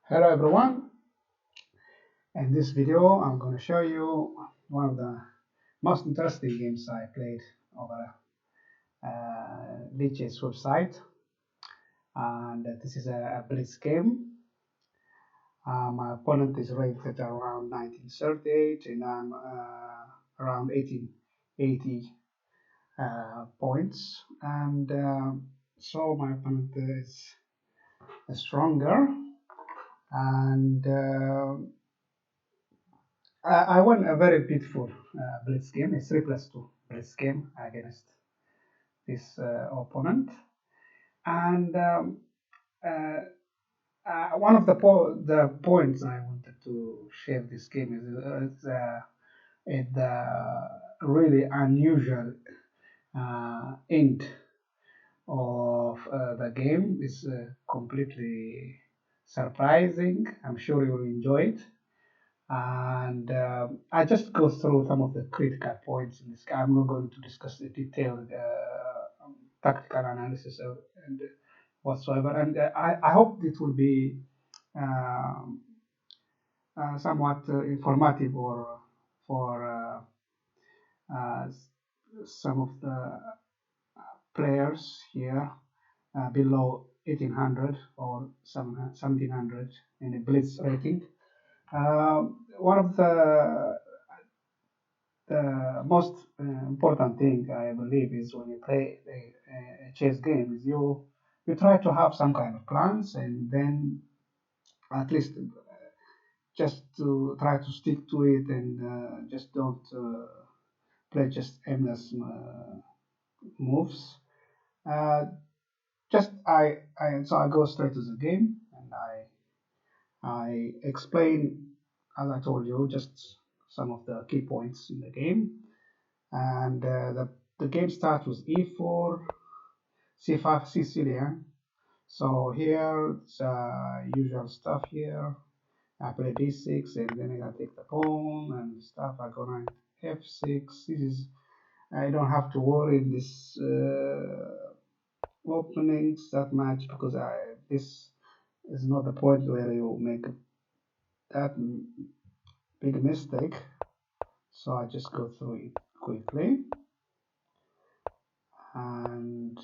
Hello everyone. In this video I'm going to show you one of the most interesting games I played over Lich's website, and this is a blitz game. My opponent is rated around 1938 and I'm around 1880 points, and so my opponent is stronger, and I won a very beautiful blitz game, a 3+2 blitz game against this opponent. And uh, one of the points I wanted to share this game is the really unusual end of the game. Is completely surprising. I'm sure you'll enjoy it. And I just go through some of the critical points in this. I'm not going to discuss the detailed tactical analysis and whatsoever. And I hope it will be um, somewhat informative or for some of the players here below 1800 or 1700 in the blitz rating. One of the most important thing I believe is when you play a chess game is you try to have some kind of plans, and then at least just to try to stick to it, and just don't play just aimless moves. Uh, just so I go straight to the game, and I explain, as I told you, just some of the key points in the game. And the game starts with e4, c5, Sicilian. So here it's usual stuff here. I play d6, and then I gotta take the pawn and stuff. I go knight f6. This is, I don't have to worry in this openings that much, because this is not the point where you make that big mistake. So I just go through it quickly. And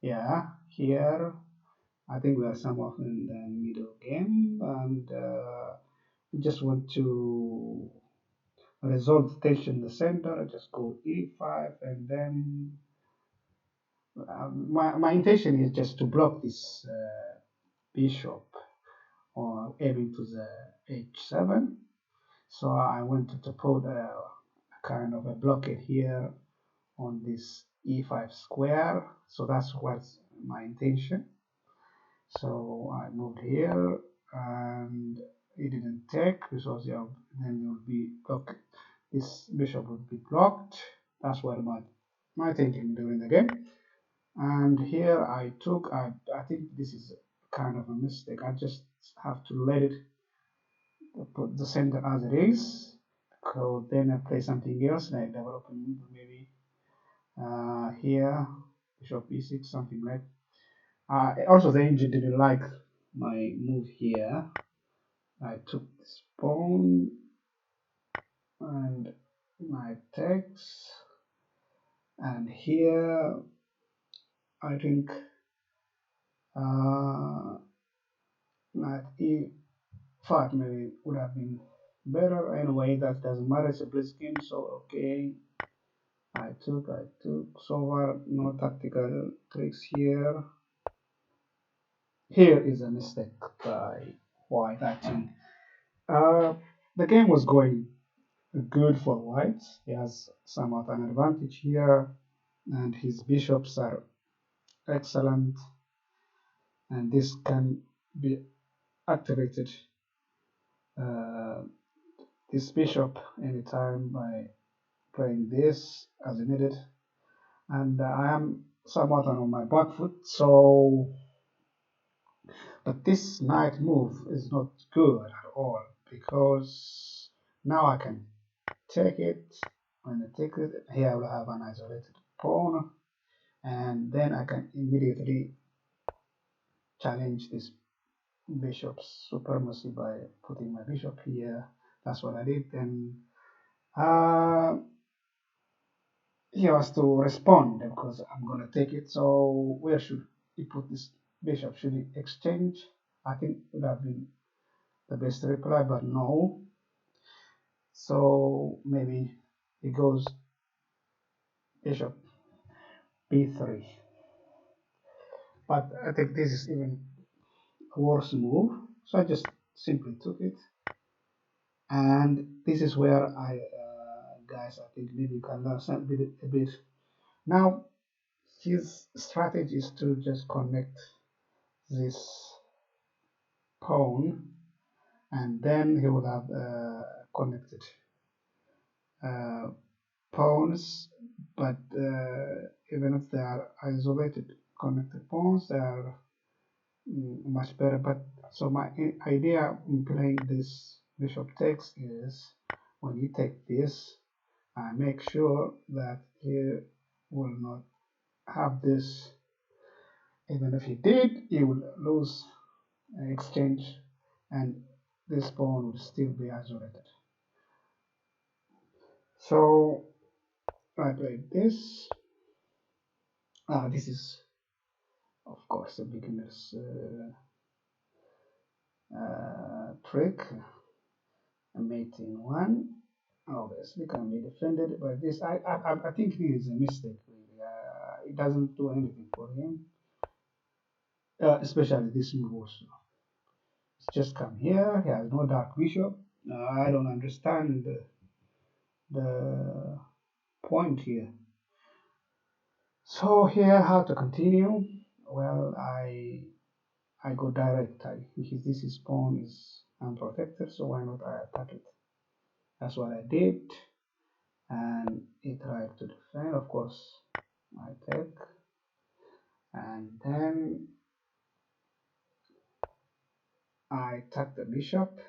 yeah, here I think we are somewhat in the middle game, and we just want to resolve the tension in the center. I just go e5, and then my intention is just to block this bishop or aiming to the h7. So I wanted to put a kind of a blockade here on this e5 square. So that's what's my intention. So I moved here, and it didn't take because then it would be blocked. This bishop would be blocked. That's what my thinking during the game. And here I think this is kind of a mistake. I just have to let it put the center as it is. So then I play something else, like developing maybe here, bishop e6, something like. Also, the engine didn't like my move here. I took this pawn and my takes, and here I think knight e5 maybe would have been better. Anyway, that doesn't matter. It's a blitz game, so okay. I took so far no tactical tricks here. Here is a mistake by white, I think. The game was going good for white. He has somewhat an advantage here, and his bishops are excellent, and this can be activated, uh, this bishop anytime by playing this as needed. And I am somewhat on my back foot, so but this knight move is not good at all, because now I can take it. When I take it, here I will have an isolated pawn, and then I can immediately challenge this bishop supremacy by putting my bishop here. That's what I did. And uh, he has to respond because I'm going to take it. So where should he put this bishop? Should he exchange? I think it would have been the best reply, but no. So maybe he goes bishop b3. But I think this is even a worse move. So I just simply took it. And this is where guys, I think maybe you can learn something a bit. Now, his strategy is to just connect this pawn, and then he will have connected uh, pawns, but even if they are isolated connected pawns, they are much better. But so my idea in playing this bishop takes is when you take this, I make sure that he will not have this. Even if he did, he will lose exchange, and this pawn will still be isolated. So I played this. This is, of course, a beginner's trick. Mating one. Obviously, can be defended by this. I think this is a mistake. Really. It doesn't do anything for him, especially this move also. It's just come here. He has no dark bishop. I don't understand the point here. So here, how to continue? Well, I go direct. This pawn is unprotected, so why not I attack it? That's what I did, and he tried to defend. Of course, I take, and then I attack the bishop,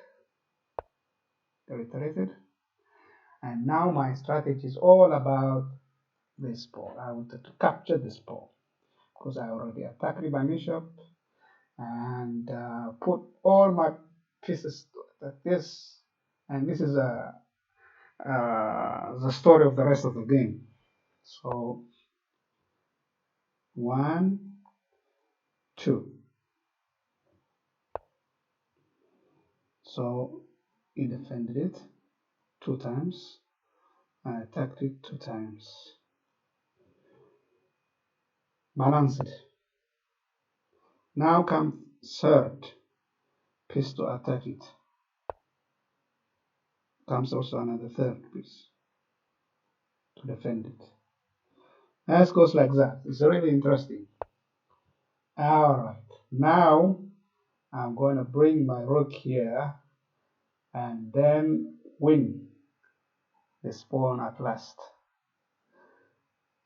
retreated, and now my strategy is all about this pawn. I wanted to capture this pawn because I already attacked my bishop and put all my pieces like this, and this is the story of the rest of the game. So 1, 2. So he defended it 2 times. I attacked it 2 times. Balance it. Now comes third piece to attack it. Comes also another third piece to defend it. As goes like that. It's really interesting. Alright, now I'm going to bring my rook here and then win this pawn at last.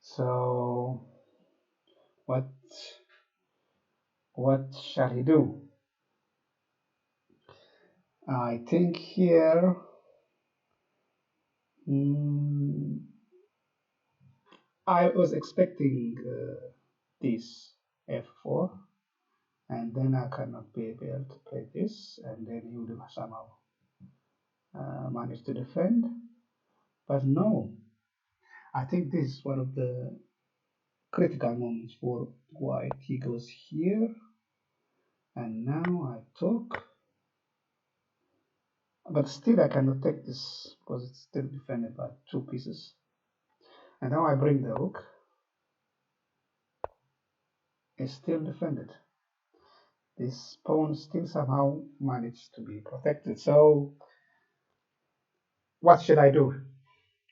So what shall he do? I think here I was expecting this f4, and then I cannot be able to play this, and then he would somehow manage to defend. But no, I think this is one of the critical moments for white. He goes here, and now I took, but still I cannot take this because it's still defended by 2 pieces. And now I bring the rook. It's still defended. This pawn still somehow managed to be protected. So what should I do?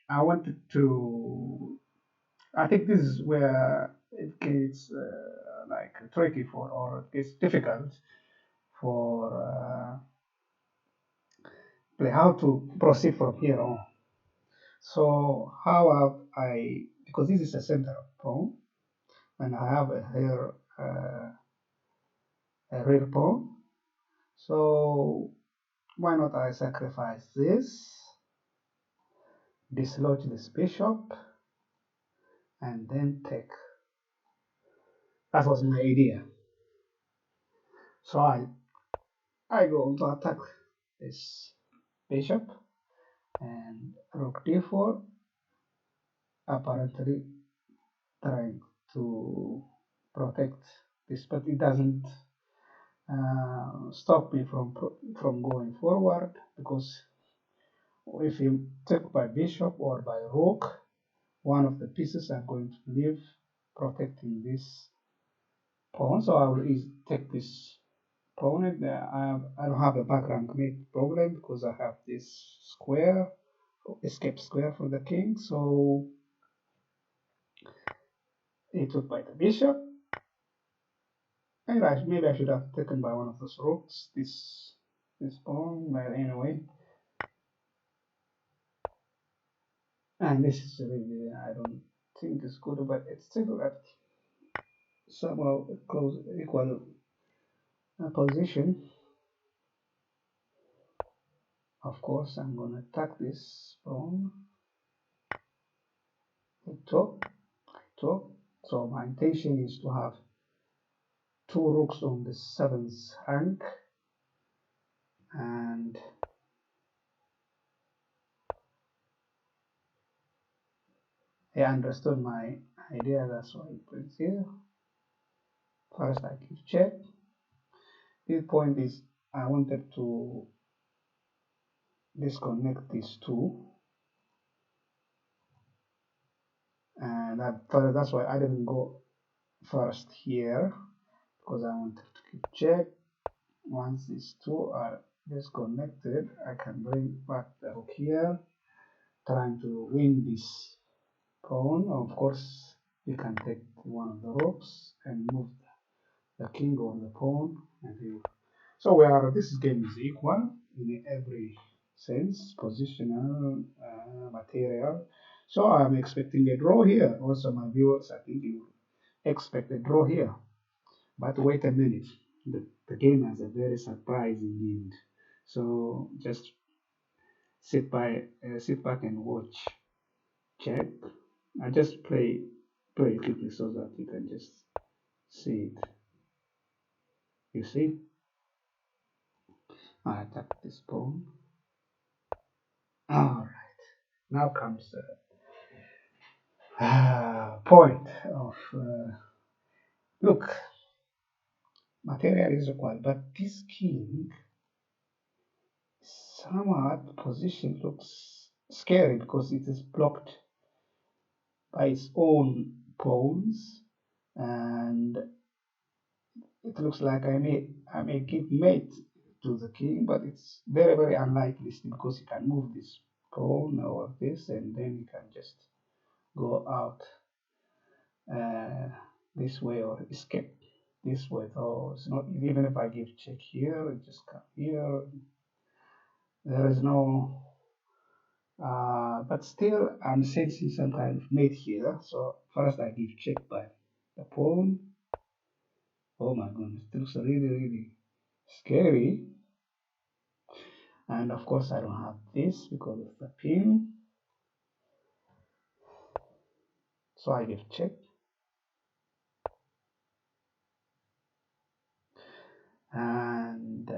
I wanted to. I think this is where it gets like tricky for, or it gets difficult for play how to proceed from here on. So how have I? Because this is a center pawn, and I have a rear pawn. So why not I sacrifice this, dislodge this bishop, and then take. That was my idea. So I I go on to attack this bishop, and rook d4, apparently trying to protect this, but it doesn't stop me from going forward, because if you take by bishop or by rook, one of the pieces are going to leave protecting this pawn. So I will take this pawn. I don't have a back rank mate problem because I have this square, escape square for the king. So he took by the bishop, and maybe I should have taken by one of those rooks this pawn, but anyway. And this is really, I don't think it's good, but it's still at somehow close equal position. Of course, I'm going to attack this pawn. Top. So my intention is to have two rooks on the 7th rank, and he understood my idea. That's why he put it here. First, I give check. This point is I wanted to disconnect these two, and that's why I didn't go first here, because I wanted to keep check. Once these two are disconnected, I can bring back the rook here, trying to win this pawn. Of course, you can take one of the rooks and move the king or the pawn, and so this game is equal in every sense, positional, material. So I'm expecting a draw here. Also, my viewers, I think you expect a draw here. But wait a minute, the game has a very surprising end. So just sit back and watch. Check. I just play quickly so that you can just see it. You see, I attack this pawn. All right. Now comes the point of look. Material is equal, but this king somewhat position looks scary because it is blocked by its own pawns, and it looks like I may give mate to the king, but it's very unlikely because he can move this pawn or this, and then he can just go out this way or escape this way. So it's not, even if I give check here, it just come here. There is no but still I'm sensing some kind of mate here. So first I give check by the pawn. Oh my goodness, it looks really scary. And of course I don't have this because of the pin. So I give check. And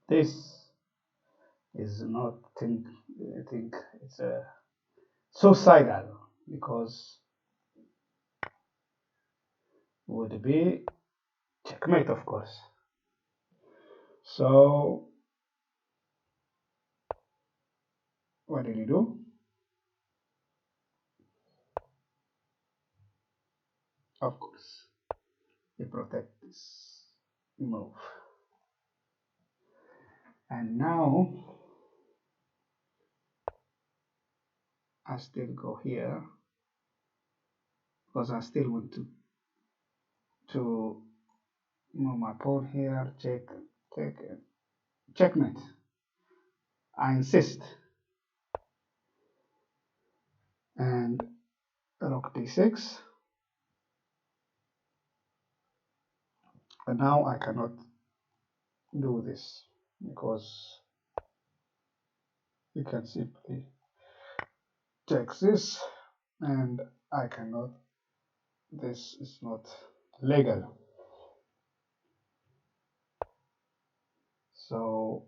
this is not I think it's a suicidal, because would be checkmate, of course. So what did he do? Of course, he protect this move. And now I still go here because I still want to move my pawn here. Checkmate. I insist. And rook d6. And now I cannot do this because you can simply take this, and I cannot this is not legal. So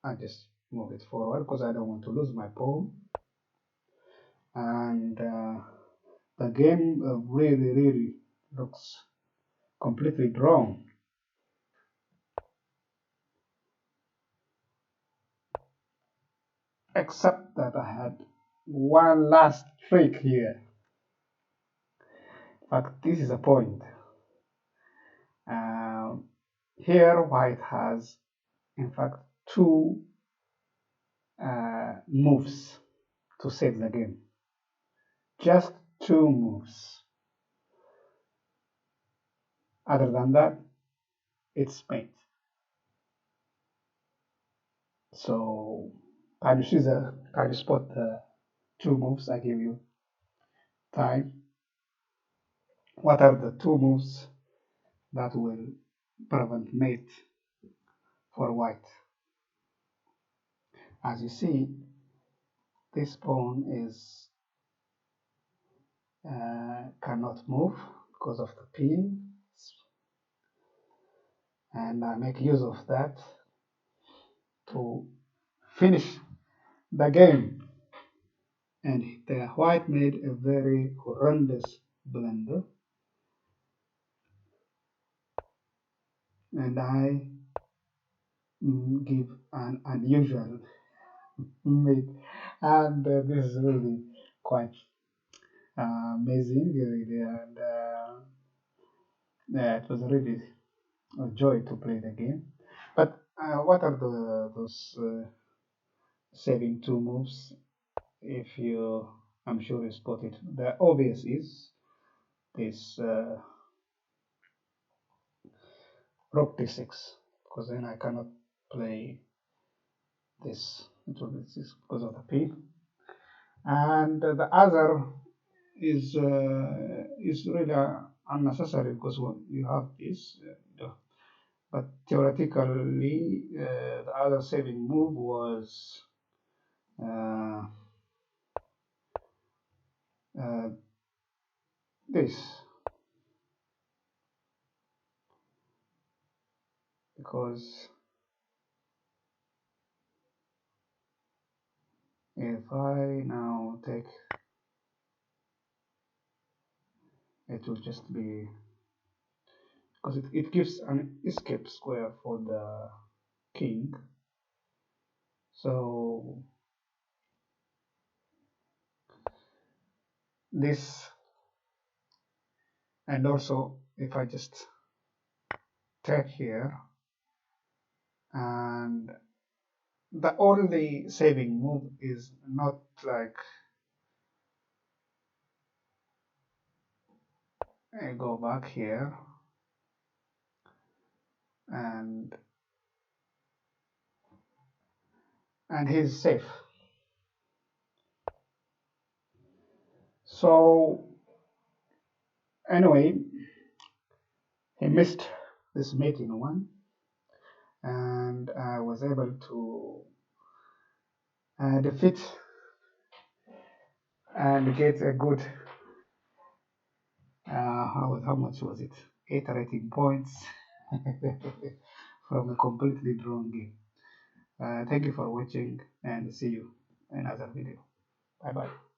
I just move it forward because I don't want to lose my pawn. And the game really looks completely drawn. Except that I had one last trick here. In fact, this is a point. Here white has, in fact, two moves to save the game. Just two moves. Other than that, it's mate. So can you spot the two moves I give you time? What are the two moves that will prevent mate for white? As you see, this pawn is cannot move because of the pin, and I make use of that to finish the game. And the white made a very horrendous blunder, and I give an unusual mate, and this is really quite amazing, really, and yeah, it was really a joy to play the game. But what are those saving two moves? If you, I'm sure you spot it. The obvious is this rook d6, because then I cannot play this. It will be 6 because of the p. And the other is really unnecessary because you have this. But theoretically, the other saving move was this, because if I now take, it will just be, because it gives an escape square for the king. So this, and also if I just take here, and the only saving move is not like I go back here and he's safe. So anyway, he missed this mating one, and I was able to defeat and get a good how much was it? 8 rating points from a completely drawn game. Thank you for watching, and see you in another video. Bye bye.